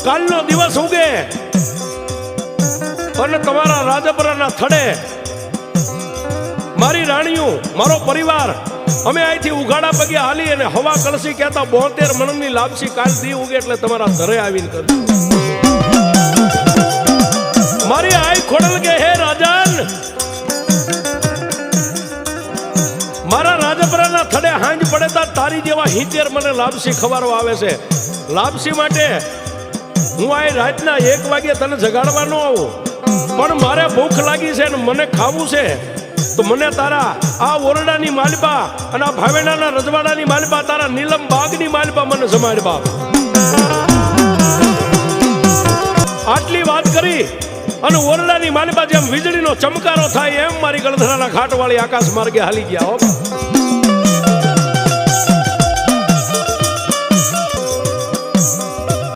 કાલનો દિવસ ઉગે અને તમારા રાજપરાના થડે મારી રાણીઓ, મારો પરિવાર, અમે અહીંથી ઉઘાડા પગે હાલી અને હવા કળસી કહેતા 72 મણની લાપસી કાલ દી ઉગે એટલે તમારા ઘરે આવીને કરજો. મારી આઈ ખોડલ કે હે રાજન, મારા રાજપરાના થડે હાંજ પડે તારી જેવા 70 મને લાપસી ખવારવા આવે છે. લાપસી માટે હું આ રાતના 1 વાગે તને જગાડવા ન આવું, પણ મારે ભૂખ લાગી છે ને મને ખાવું છે, તો મને તારા આ ઓરડાની માલપા અને આ ભાવેણાના રજવાડાની માલપા, તારા નીલમ બાગની માલપા મને જમાડ બાપ. આટલી વાત કરી અને ઓરડાની માલપા જેમ વીજળીનો ચમકારો થાય એમ મારી ગળધરાના ઘાટવાળી આકાશ માર્ગે હાલી ગયા હો.